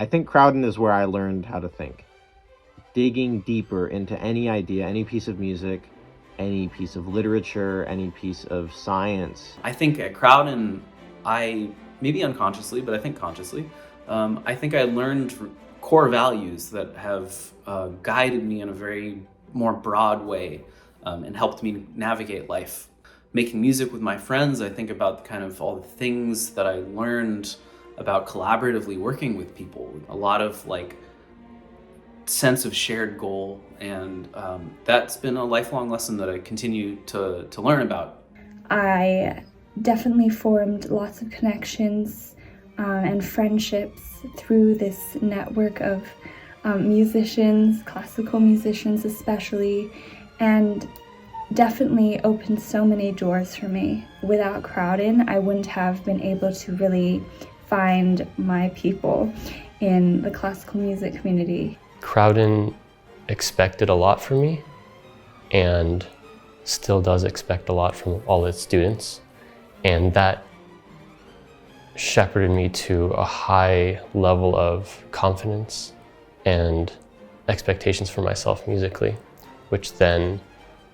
I think Crowden is where I learned how to think. Digging deeper into any idea, any piece of music, any piece of literature, any piece of science. I think at Crowden, maybe unconsciously, but I think consciously, I think I learned core values that have guided me in a very more broad way and helped me navigate life. Making music with my friends, I think about kind of all the things that I learned about collaboratively working with people. A lot of like sense of shared goal, and that's been a lifelong lesson that I continue to learn about. I definitely formed lots of connections and friendships through this network of musicians, classical musicians especially, and definitely opened so many doors for me. Without Crowden, I wouldn't have been able to really find my people in the classical music community. Crowden expected a lot from me and still does expect a lot from all its students, and that shepherded me to a high level of confidence and expectations for myself musically, which then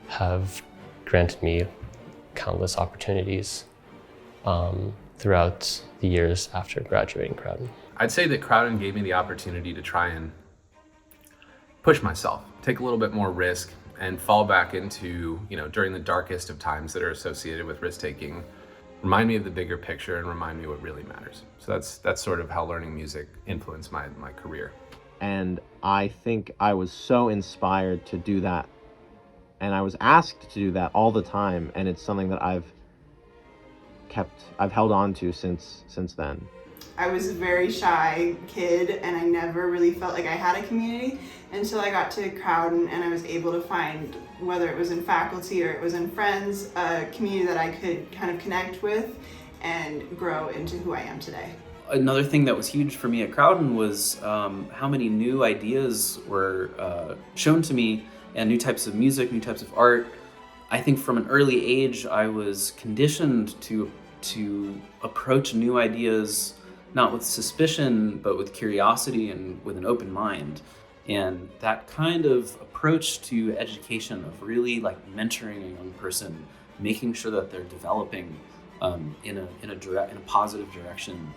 have granted me countless opportunities throughout the years after graduating Crowden. I'd say that Crowden gave me the opportunity to try and push myself, take a little bit more risk, and fall back into, during the darkest of times that are associated with risk-taking, remind me of the bigger picture and remind me what really matters. So that's sort of how learning music influenced my career. And I think I was so inspired to do that. And I was asked to do that all the time. And it's something that I've held on to since then. I was a very shy kid and I never really felt like I had a community until I got to Crowden and I was able to find, whether it was in faculty or it was in friends, a community that I could kind of connect with and grow into who I am today. Another thing that was huge for me at Crowden was how many new ideas were shown to me, and new types of music, new types of art. I think from an early age, I was conditioned to approach new ideas not with suspicion, but with curiosity and with an open mind. And that kind of approach to education of really like mentoring a young person, making sure that they're developing in a positive direction,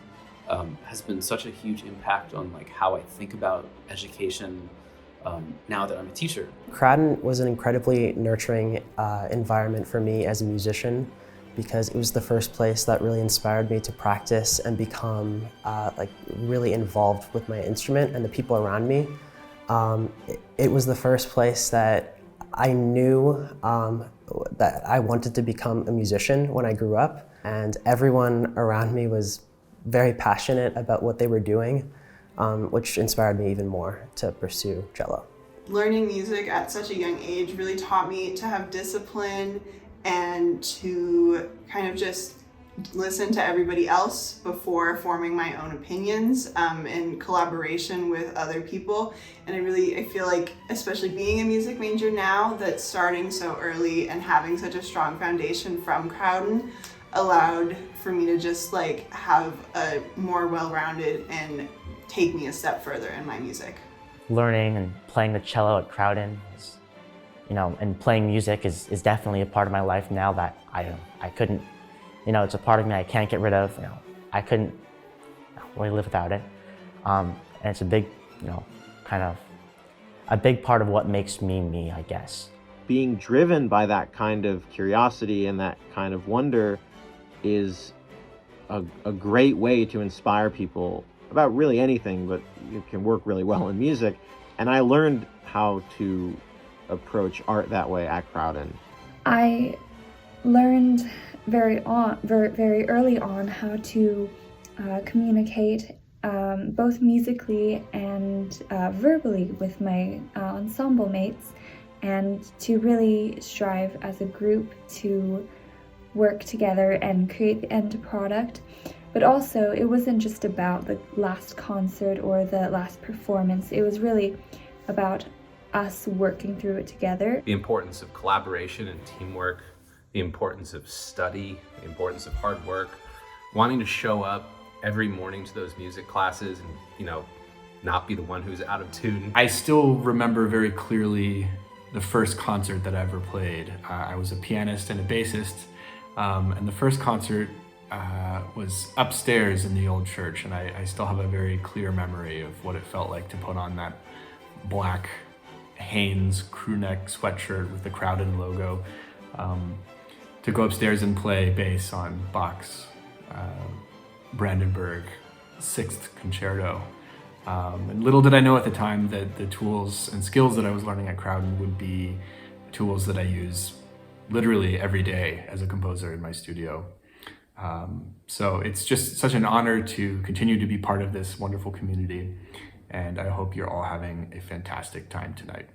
has been such a huge impact on like how I think about education now that I'm a teacher. Crowden was an incredibly nurturing environment for me as a musician, because it was the first place that really inspired me to practice and become really involved with my instrument and the people around me. It was the first place that I knew that I wanted to become a musician when I grew up, and everyone around me was very passionate about what they were doing, which inspired me even more to pursue cello. Learning music at such a young age really taught me to have discipline and to kind of just listen to everybody else before forming my own opinions in collaboration with other people. And I feel like, especially being a music major now, that starting so early and having such a strong foundation from Crowden allowed for me to just like have a more well-rounded and take me a step further in my music. Learning and playing the cello at Crowden is, and playing music is definitely a part of my life now that I couldn't, it's a part of me I can't get rid of. I couldn't really live without it. And it's a big, kind of a big part of what makes me me, I guess. Being driven by that kind of curiosity and that kind of wonder is a great way to inspire people about really anything, but it can work really well in music. And I learned how to approach art that way at Crowden. I learned very early on how to communicate both musically and verbally with my ensemble mates, and to really strive as a group to work together and create the end product. But also, it wasn't just about the last concert or the last performance. It was really about us working through it together. The importance of collaboration and teamwork, the importance of study, the importance of hard work, wanting to show up every morning to those music classes and, not be the one who's out of tune. I still remember very clearly the first concert that I ever played. I was a pianist and a bassist, and the first concert was upstairs in the old church, and I still have a very clear memory of what it felt like to put on that black Hanes crew neck sweatshirt with the Crowden logo, to go upstairs and play bass on Bach's Brandenburg 6th Concerto. And little did I know at the time that the tools and skills that I was learning at Crowden would be tools that I use literally every day as a composer in my studio. So it's just such an honor to continue to be part of this wonderful community, and I hope you're all having a fantastic time tonight.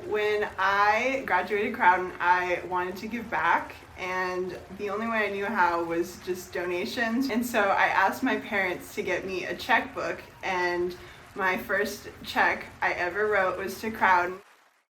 When I graduated Crowden, I wanted to give back, and the only way I knew how was just donations. And so I asked my parents to get me a checkbook, and my first check I ever wrote was to Crowden.